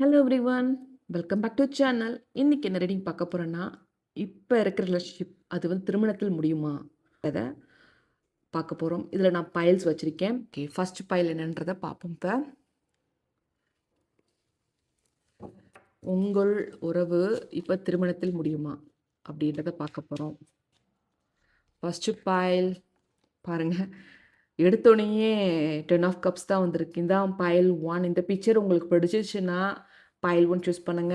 Hello everyone, welcome back to channel. இன்னைக்கு என்ன reading பார்க்க போறேன்னா, இப்போ இருக்கிற ரிலேஷன்ஷிப் அது வந்து திருமணத்தில் முடியுமா? அத பார்க்க போறோம். இதில் நான் பைல்ஸ் வச்சிருக்கேன். ஓகே, ஃபர்ஸ்ட் பைல் என்னன்றதை பார்ப்போம். இப்போ உங்கள் உறவு இப்போ திருமணத்தில் முடியுமா அப்படின்றத பார்க்க போகிறோம். ஃபர்ஸ்ட் பைல் பாருங்க, எடுத்தோடனேயே 10 ஆஃப் கப்ஸ் தான் வந்திருக்கு. இதான் பைல் 1. இந்த பிக்சர் உங்களுக்கு பிடிச்சிச்சுன்னா பைல் 1 சூஸ் பண்ணுங்க.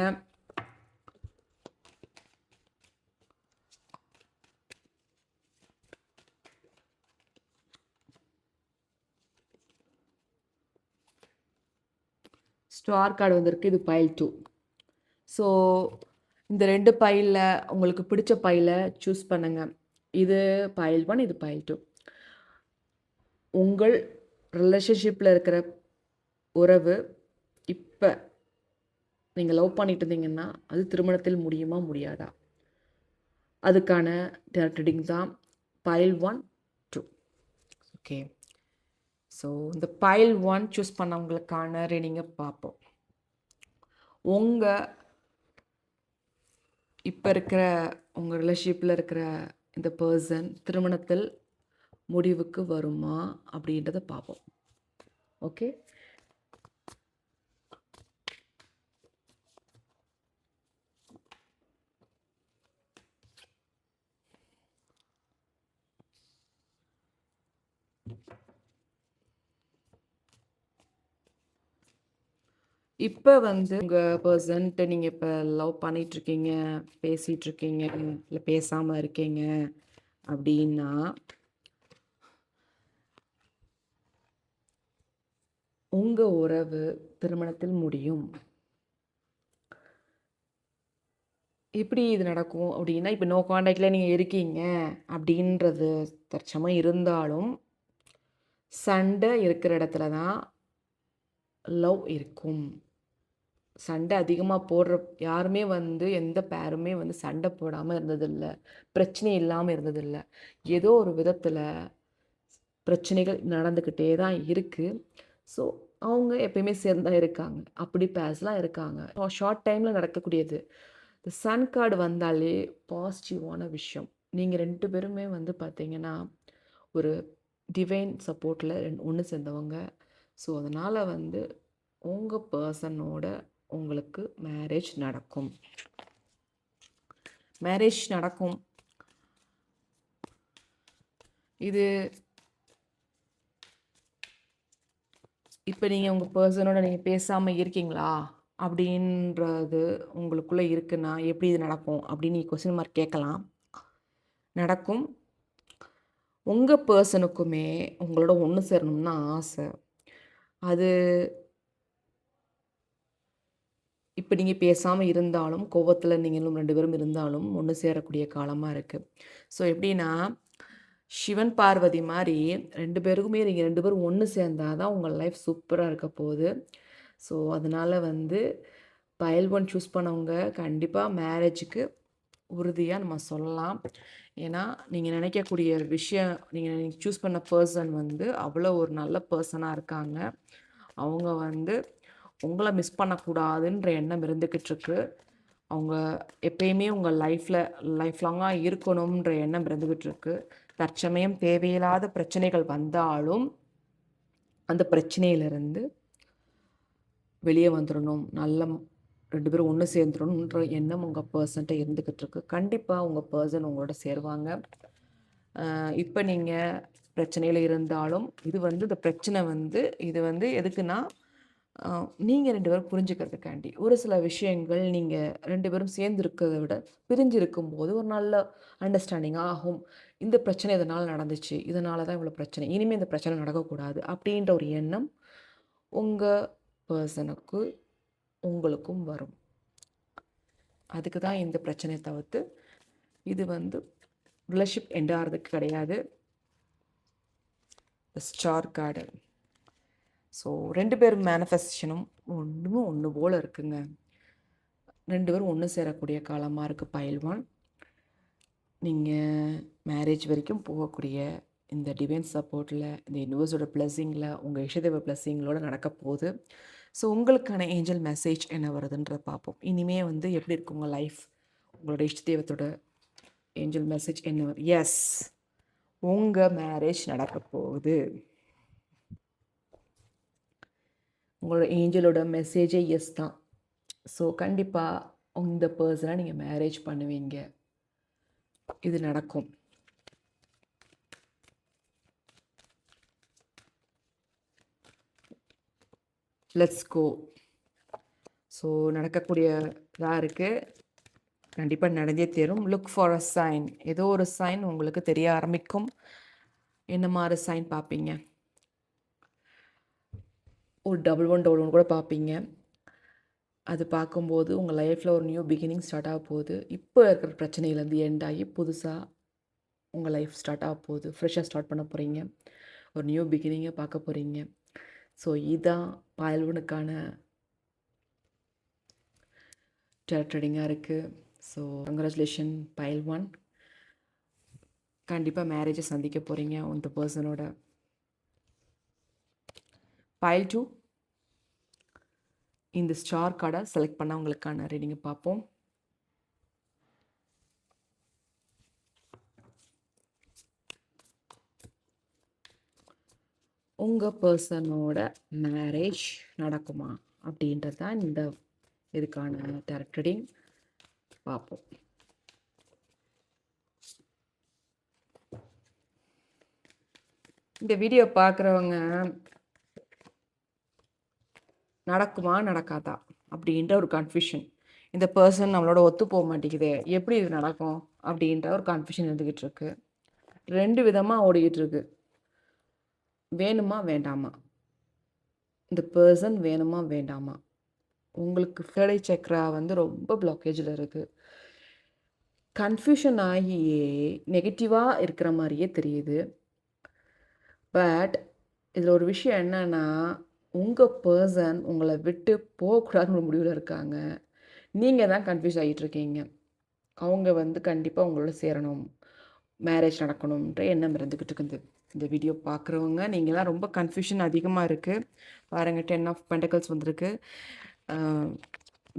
ஸ்டார் கார்டு வந்திருக்கு. இது பைல் 2. ஸோ இந்த 2 பைலில் உங்களுக்கு பிடிச்ச பைலை சூஸ் பண்ணுங்க. இது பைல் 1, இது பைல் 2. உங்கள் ரிலேஷன்ஷிப்பில் இருக்கிற உறவு இப்போ நீங்கள் லவ் பண்ணிட்டு இருந்தீங்கன்னா அது திருமணத்தில் முடியுமா முடியாதா, அதுக்கான ரீடிங் தான் பைல் 1, 2. ஓகே, ஸோ இந்த பைல் 1 சூஸ் பண்ணவங்களுக்கான ரீடிங்கை பார்ப்போம். உங்கள் இப்போ இருக்கிற உங்கள் ரிலேஷன்ஷிப்பில் இருக்கிற இந்த பர்சன் திருமணத்தில் முடிவுக்கு வருமா அப்படின்றத பார்ப்போம். ஓகே, இப்போ வந்து உங்கள் பர்சன்ட்டு நீங்கள் இப்போ லவ் பண்ணிகிட்ருக்கீங்க, பேசிகிட்ருக்கீங்க, இல்லை பேசாமல் இருக்கீங்க அப்படின்னா உங்கள் உறவு திருமணத்தில் முடியும். எப்படி இது நடக்கும் அப்படின்னா, இப்போ நோ காண்டாக்டில் நீங்கள் இருக்கீங்க அப்படின்றது தற்சமயம் இருந்தாலும் சண்டை இருக்கிற இடத்துல தான் லவ் இருக்கும். சண்டை அதிகமாக போடுற யாருமே வந்து எந்த பேருமே வந்து சண்டை போடாமல் இருந்ததில்லை, பிரச்சனை இல்லாமல் இருந்ததில்லை. ஏதோ ஒரு விதத்தில் பிரச்சனைகள் நடந்துக்கிட்டே தான் இருக்குது. ஸோ அவங்க எப்பயுமே சேர்ந்து தான் இருக்காங்க. அப்படி பேர்ஸ்லாம் இருக்காங்க. ஷார்ட் டைமில் நடக்கக்கூடியது. இந்த சன் கார்டு வந்தாலே பாசிட்டிவான விஷயம். நீங்கள் 2 பேருமே வந்து பார்த்தீங்கன்னா ஒரு டிவைன் சப்போர்ட்டில் ஒன்று சேர்ந்தவங்க. ஸோ அதனால் வந்து உங்கள் பர்சனோட உங்களுக்கு மேரேஜ் நடக்கும். மேரேஜ் நடக்கும். இது இப்போ நீங்கள் உங்கள் பர்சனோட நீங்கள் பேசாமல் இருக்கீங்களா அப்படின்றது உங்களுக்குள்ளே இருக்குன்னா எப்படி இது நடக்கும் அப்படின்னு நீங்கள் கொஸ்டின் மார்க் கேட்கலாம். நடக்கும். உங்கள் பர்சனுக்குமே உங்களோட ஒன்று சேரணும்னு ஆசை. அது இப்போ நீங்கள் பேசாமல் இருந்தாலும், கோவத்தில் நீங்களும் 2 பேரும் இருந்தாலும் ஒன்று சேரக்கூடிய காலமாக இருக்குது. ஸோ எப்படின்னா, சிவன் பார்வதி மாதிரி 2 பேருக்குமே நீங்கள் 2 பேரும் ஒன்று சேர்ந்தா தான் உங்கள் லைஃப் சூப்பராக இருக்க போகுது. ஸோ அதனால் வந்து பைல் 1 சூஸ் பண்ணவங்க கண்டிப்பாக மேரேஜுக்கு உறுதியாக நம்ம சொல்லலாம். ஏன்னா நீங்கள் நினைக்கக்கூடிய விஷயம், நீங்கள் சூஸ் பண்ண பர்சன் வந்து அவ்வளோ ஒரு நல்ல பர்சனாக இருக்காங்க. அவங்க வந்து உங்களை மிஸ் பண்ணக்கூடாதுன்ற எண்ணம் இருந்துக்கிட்டுருக்கு. அவங்க எப்பயுமே உங்கள் லைஃப் லாங்காக இருக்கணுன்ற எண்ணம் இருந்துக்கிட்டுருக்கு. தற்சமயம் தேவையில்லாத பிரச்சனைகள் வந்தாலும் அந்த பிரச்சனையிலிருந்து வெளியே வந்துடணும், நல்ல 2 பேரும் ஒன்று சேர்ந்துடணுன்ற எண்ணம் உங்கள் பர்சன்ட்ட இருந்துக்கிட்டுருக்கு. கண்டிப்பாக உங்கள் பர்சன் உங்களோட சேருவாங்க. இப்போ நீங்கள் பிரச்சனையில் இருந்தாலும் இந்த பிரச்சனை வந்து இது வந்து எதுக்குன்னா, நீங்கள் 2 பேரும் புரிஞ்சுக்கிறதுக்காண்டி. ஒரு சில விஷயங்கள் நீங்கள் 2 பேரும் சேர்ந்து இருக்கிறத விட பிரிஞ்சு இருக்கும்போது ஒரு நல்ல அண்டர்ஸ்டாண்டிங் ஆகும். இந்த பிரச்சனை இதனால் நடந்துச்சு, இதனால தான் இவ்வளோ பிரச்சனை, இனிமேல் இந்த பிரச்சனை நடக்கக்கூடாது அப்படின்ற ஒரு எண்ணம் உங்கள் பர்சனுக்கு உங்களுக்கும் வரும். அதுக்கு தான் இந்த பிரச்சனையை தவிர்த்து இது வந்து ரிலேஷன்ஷிப் எண்ட் ஆகிறதுக்கு கிடையாது. Star card. ஸோ 2 பேர் மேனிஃபெஸ்டேஷனும் ஒன்று போல் இருக்குங்க. 2 பேரும் ஒன்று சேரக்கூடிய காலமாக இருக்குது பைல் 1. நீங்கள் மேரேஜ் வரைக்கும் போகக்கூடிய இந்த டிவைன் சப்போர்ட்டில், இந்த யூனிவர்ஸோட பிளெஸ்ஸிங்கில், உங்கள் இஷ்டதெய்வ பிளெஸ்ஸிங்களோட நடக்க போகுது. ஸோ உங்களுக்கான ஏஞ்சல் மெசேஜ் என்ன வருதுன்றத பார்ப்போம். இனிமே வந்து எப்படி இருக்கு உங்கள் லைஃப், உங்களோட இஷ்ட தெய்வத்தோட ஏஞ்சல் மெசேஜ் என்ன வரும்? எஸ், உங்கள் மேரேஜ் நடக்க போகுது. உங்களோட ஏஞ்சலோட மெசேஜே எஸ் தான். ஸோ கண்டிப்பாக இந்த பர்சனை நீங்கள் மேரேஜ் பண்ணுவீங்க. இது நடக்கும். Let's go. ஸோ நடக்கக்கூடியதாக இருக்குது. கண்டிப்பாக நடந்தே தரும். Look for a sign. ஏதோ ஒரு சைன் உங்களுக்கு தெரிய ஆரம்பிக்கும். என்ன மாதிரி சைன் பார்ப்பீங்க? ஒரு 1111 கூட பார்ப்பீங்க. அது பார்க்கும்போது உங்கள் லைஃப்பில் ஒரு நியூ பிகினிங் ஸ்டார்ட் ஆக போகுது. இப்போ இருக்கிற பிரச்சனையிலேருந்து எண்ட் ஆகி புதுசாக உங்கள் லைஃப் ஸ்டார்ட் ஆக போகுது. ஃப்ரெஷ்ஷாக ஸ்டார்ட் பண்ண போகிறீங்க. ஒரு நியூ பிகினிங்கை பார்க்க போகிறீங்க. ஸோ இதுதான் பாயல்வனுக்கான ட்ரேடிங்காக இருக்குது. So congratulation file 1. கண்டிப்பாக மேரேஜை சந்திக்க போகிறீங்க இந்த பர்சனோட. பைல் 2, இந்த ஸ்டார் கார்டை செலக்ட் பண்ண உங்களுக்கான ரீடிங்கை பார்ப்போம். உங்கள் பர்சனோட மேரேஜ் நடக்குமா அப்படின்றது தான் இந்த இதுக்கான டாரட் ரீடிங். பார்ப்போம். இந்த வீடியோ பார்க்குறவங்க நடக்குமா நடக்காதா அப்படின்ற ஒரு கன்ஃபியூஷன். இந்த பர்சன் நம்மளோட ஒத்து போக மாட்டேங்குது, எப்படி இது நடக்கும் அப்படின்ற ஒரு கன்ஃபியூஷன் இருந்துக்கிட்டு இருக்கு. 2 விதமாக ஓடிக்கிட்டு இருக்கு. வேணுமா வேண்டாமா, இந்த பர்சன் வேணுமா வேண்டாமா. உங்களுக்கு ஃபேடை சக்ரா வந்து ரொம்ப பிளாக்கேஜில் இருக்குது. கன்ஃபியூஷன் ஆகியே நெகட்டிவாக இருக்கிற மாதிரியே தெரியுது. பட் இதில் ஒரு விஷயம் என்னன்னா, உங்கள் பர்சன் உங்களை விட்டு போகக்கூடாதுன்னு ஒரு முடிவில் இருக்காங்க. நீங்கள் தான் கன்ஃபியூஸ் ஆகிட்டுருக்கீங்க. அவங்க வந்து கண்டிப்பாக உங்களோட சேரணும், மேரேஜ் நடக்கணுன்ற எண்ணம் இருந்துக்கிட்டு இருக்குது. இந்த வீடியோ பார்க்குறவங்க நீங்களாம் ரொம்ப கன்ஃபியூஷன் அதிகமாக இருக்குது. பாருங்கள், 10 ஆஃப் பென்டக்கிள்ஸ் வந்திருக்கு.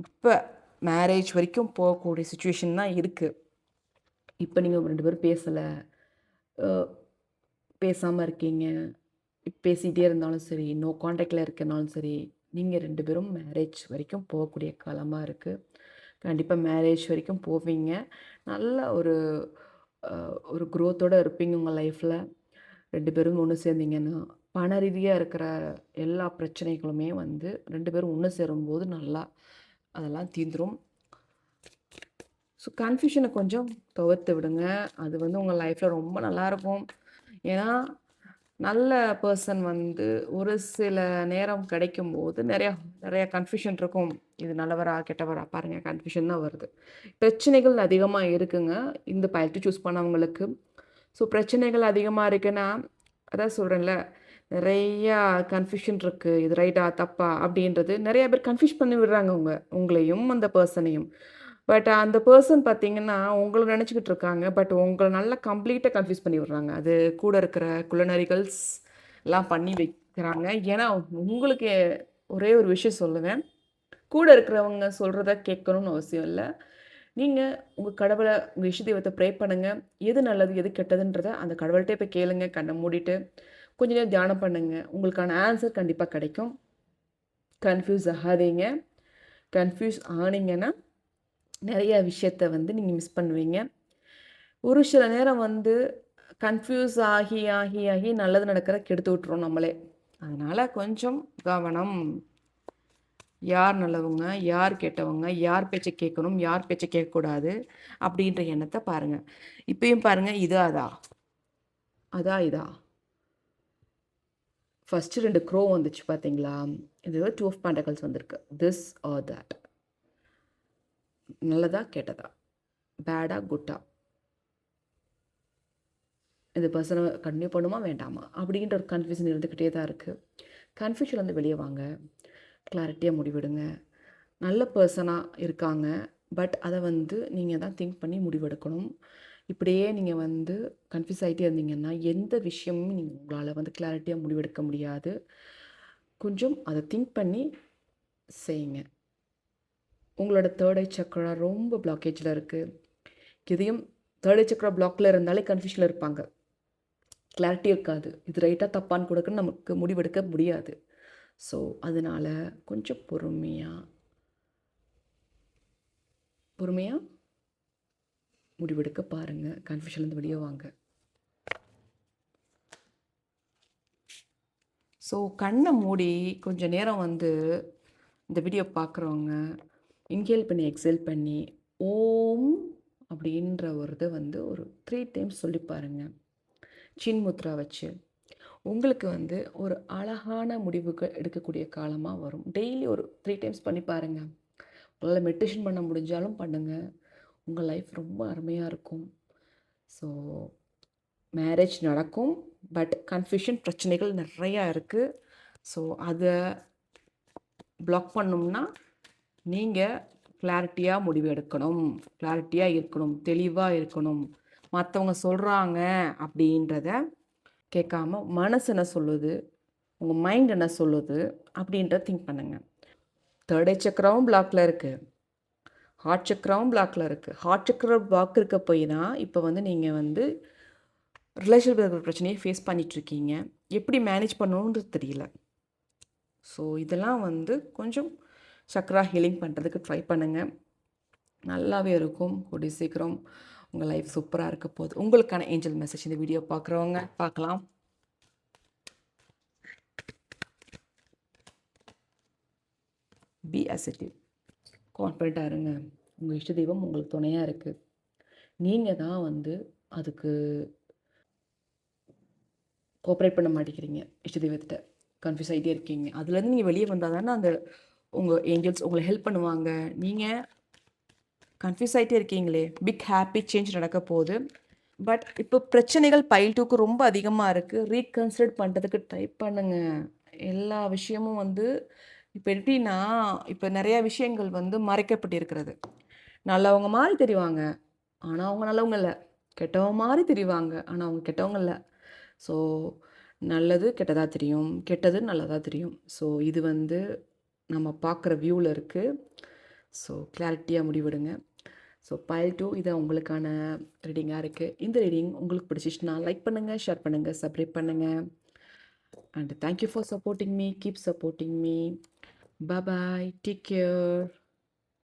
இப்போ மேரேஜ் வரைக்கும் போகக்கூடிய சுச்சுவேஷன் தான் இருக்குது. இப்போ நீங்கள் 2 பேரும் பேசலை, பேசாமல் இருக்கீங்க, பேசிகிட்டே இருந்தாலும் சரி, நோ காண்டாக்டில் இருக்கனாலும் சரி, நீங்கள் 2 பேரும் மேரேஜ் வரைக்கும் போகக்கூடிய காலமாக இருக்குது. கண்டிப்பாக மேரேஜ் வரைக்கும் போவீங்க. நல்ல ஒரு க்ரோத்தோடு இருப்பீங்க உங்கள் லைஃப்பில். 2 பேரும் ஒன்று சேர்ந்தீங்கன்னா பண ரீதியாக இருக்கிற எல்லா பிரச்சனைகளுமே வந்து 2 பேரும் ஒன்று சேரும்போது நல்லா அதெல்லாம் தீந்துடும். ஸோ கன்ஃபியூஷனை கொஞ்சம் துவர்த்து விடுங்க. அது வந்து உங்கள் லைஃப்பில் ரொம்ப நல்லாயிருக்கும். ஏன்னா நல்ல பர்சன் வந்து ஒரு சில நேரம் கிடைக்கும்போது நிறையா கன்ஃபியூஷன் இருக்கும். இது நல்லவரா கெட்டவரா பாருங்கள், கன்ஃபியூஷன் தான் வருது. பிரச்சனைகள் அதிகமாக இருக்குங்க இந்த பைல் சூஸ் பண்ணவங்களுக்கு. ஸோ பிரச்சனைகள் அதிகமாக இருக்குன்னா, அதான் சொல்கிறேன்ல, நிறையா கன்ஃபியூஷன் இருக்குது. இது ரைட்டா தப்பா அப்படின்றது நிறையா பேர் கன்ஃபியூஸ் பண்ணி விடுறாங்க உங்களையும் அந்த பர்சனையும். பட் அந்த பர்சன் பார்த்தீங்கன்னா உங்களை நினச்சிக்கிட்டு இருக்காங்க. பட் உங்களை நல்லா கம்ப்ளீட்டாக கன்ஃபியூஸ் பண்ணி விடுறாங்க. அது கூட இருக்கிற குள்ளநரிகள்ஸ் எல்லாம் பண்ணி வைக்கிறாங்க. ஏன்னா உங்களுக்கு ஒரே ஒரு விஷயம் சொல்லுவேன், கூட இருக்கிறவங்க சொல்கிறத கேட்கணும்னு அவசியம் இல்லை. நீங்கள் உங்கள் கடவுளை, உங்கள் இஷ்ட தெய்வத்தை ப்ரே பண்ணுங்கள். எது நல்லது எது கெட்டதுன்றதை அந்த கடவுள்கிட்டே போய் கேளுங்க. கண்ணை மூடிட்டு கொஞ்ச நேரம் தியானம் பண்ணுங்கள். உங்களுக்கான ஆன்சர் கண்டிப்பாக கிடைக்கும். கன்ஃபியூஸ் ஆகாதீங்க. கன்ஃபியூஸ் ஆனீங்கன்னா நிறைய விஷயத்த வந்து நீங்கள் மிஸ் பண்ணுவீங்க. ஒரு சில நேரம் வந்து கன்ஃபியூஸ் ஆகி ஆகி ஆகி நல்லது நடக்கிற கெடுத்து விட்டுரும் நம்மளே. அதனால் கொஞ்சம் கவனம். யார் நல்லவங்க, யார் கெட்டவங்க, யார் பேச்சை கேட்கணும், யார் பேச்சை கேட்கக்கூடாது அப்படின்ற எண்ணத்தை பாருங்கள். இப்பயும் பாருங்கள், இது அதா அதா இதா. ஃபஸ்ட்டு 2 க்ரோ வந்துச்சு பார்த்தீங்களா? இது 2 ஆஃப் பென்டக்கிள்ஸ் வந்திருக்கு. This are that. நல்லதா கெட்டதா, பேடா குட்டா, இந்த பர்சனை கண்டினியூ பண்ணுமா வேண்டாமா அப்படின்ற ஒரு கன்ஃபியூஷன் இருந்துக்கிட்டே தான் இருக்குது. கன்ஃபியூஷன் வந்து வெளியே வாங்க, கிளாரிட்டியாக முடிவெடுங்க. நல்ல பர்சனாக இருக்காங்க, பட் அதை வந்து நீங்கள் தான் திங்க் பண்ணி முடிவெடுக்கணும். இப்படியே நீங்கள் வந்து கன்ஃபியூஸ் ஆகிட்டே இருந்தீங்கன்னா எந்த விஷயமும் உங்களால் வந்து கிளாரிட்டியாக முடிவெடுக்க முடியாது. கொஞ்சம் அதை திங்க் பண்ணி செய்யுங்க. உங்களோட தேர்ட் ஐ சக்ரா ரொம்ப பிளாக்கேஜில் இருக்குது. இதையும் தேர்ட் ஐ சக்ரா பிளாக்கில் இருந்தாலே கன்ஃபியூஷனில் இருப்பாங்க. கிளாரிட்டி இருக்காது. இது ரைட்டாக தப்பான்னு கொடுக்குன்னு நமக்கு முடிவெடுக்க முடியாது. ஸோ அதனால் கொஞ்சம் பொறுமையாக முடிவெடுக்க பாருங்கள். கன்ஃபியூஷன்லேருந்து வெளியே வாங்க. ஸோ கண்ணை மூடி கொஞ்சம் நேரம் வந்து இந்த வீடியோ பார்க்குறவங்க இன்ஹேல் பண்ணி எக்ஸேல் பண்ணி ஓம் அப்படின்ற ஒரு இதை வந்து ஒரு 3 டைம்ஸ் சொல்லி பாருங்கள். சின் முத்ரா வச்சு உங்களுக்கு வந்து ஒரு அழகான முடிவுகள் எடுக்கக்கூடிய காலமாக வரும். டெய்லி ஒரு 3 டைம்ஸ் பண்ணி பாருங்கள். உங்களால் மெடிடேஷன் பண்ண முடிஞ்சாலும் பண்ணுங்கள். உங்கள் லைஃப் ரொம்ப அருமையாக இருக்கும். ஸோ மேரேஜ் நடக்கும், பட் கன்ஃபியூஷன் பிரச்சனைகள் நிறையா இருக்குது. ஸோ அதை பிளாக் பண்ணோம்னா நீங்கள் கிளாரிட்டியாக முடிவு எடுக்கணும், கிளாரிட்டியாக இருக்கணும், தெளிவாக இருக்கணும். மற்றவங்க சொல்கிறாங்க அப்படின்றத கேட்காம மனசு என்ன சொல்லுது, உங்கள் மைண்ட் என்ன சொல்லுது அப்படின்றத திங்க் பண்ணுங்கள். தேர்ட் ஐ சக்கராவும் பிளாக்கில் இருக்குது, ஹார்ட் சக்கராவும் பிளாக்கில் இருக்குது. ஹார்ட் சக்கர பிளாக் இருக்க போய் தான் இப்போ வந்து நீங்கள் வந்து ரிலேஷன்ஷிப் இருக்கிற பிரச்சனையை ஃபேஸ் பண்ணிகிட்ருக்கீங்க. எப்படி மேனேஜ் பண்ணணுன்றது தெரியல. ஸோ இதெல்லாம் வந்து கொஞ்சம் சக்ரா ஹீலிங் பண்ணுறதுக்கு ட்ரை பண்ணுங்கள். நல்லாவே இருக்கும். கூடிய சீக்கிரம் உங்கள் லைஃப் சூப்பராக இருக்க போகுது. உங்களுக்கான ஏஞ்சல் மெசேஜ் இந்த வீடியோ பார்க்குறவங்க பார்க்கலாம். பி அசட்டிவ், கான்ஃபிடண்ட்டாக இருங்க. உங்கள் இஷ்ட தெய்வம் உங்களுக்கு துணையாக இருக்குது. நீங்கள் தான் வந்து அதுக்கு கோஆப்ரேட் பண்ண மாட்டேங்கிறீங்க. இஷ்ட தெய்வத்திட்ட கன்ஃபியூஸ் ஆகிட்டே இருக்கீங்க. அதுலேருந்து நீங்கள் வெளியே வந்தால் தானே அந்த உங்கள் ஏஞ்சல்ஸ் உங்களை ஹெல்ப் பண்ணுவாங்க. நீங்கள் கன்ஃபியூஸ் ஆகிட்டே இருக்கீங்களே, பிக் ஹாப்பி சேஞ்ச் நடக்க போகுது. பட் இப்போ பிரச்சனைகள் பைல் 2க்கு ரொம்ப அதிகமாக இருக்குது. ரீகன்சிடர் பண்ணுறதுக்கு ட்ரை பண்ணுங்கள். எல்லா விஷயமும் வந்து இப்போ எப்படின்னா, இப்போ நிறையா விஷயங்கள் வந்து மறைக்கப்பட்டிருக்கிறது. நல்லவங்க மாதிரி தெரிவாங்க, ஆனால் அவங்க நல்லவங்க இல்லை. கெட்டவங்க மாதிரி தெரிவாங்க, ஆனால் அவங்க கெட்டவங்க இல்லை. ஸோ நல்லது கெட்டதாக தெரியும், கெட்டது நல்லதாக தெரியும். ஸோ இது வந்து நம்ம பார்க்குற வியூவில் இருக்குது. ஸோ கிளாரிட்டியாக முடிவெடுங்க. ஸோ பைல் 2 இது உங்களுக்கான ரீடிங்காக இருக்குது. இந்த ரீடிங் உங்களுக்கு பிடிச்சிச்சுன்னா லைக் பண்ணுங்கள், ஷேர் பண்ணுங்கள், சப்ஸ்கிரைப் பண்ணுங்கள். And thank you for supporting me. Keep supporting me. Bye bye. Take care.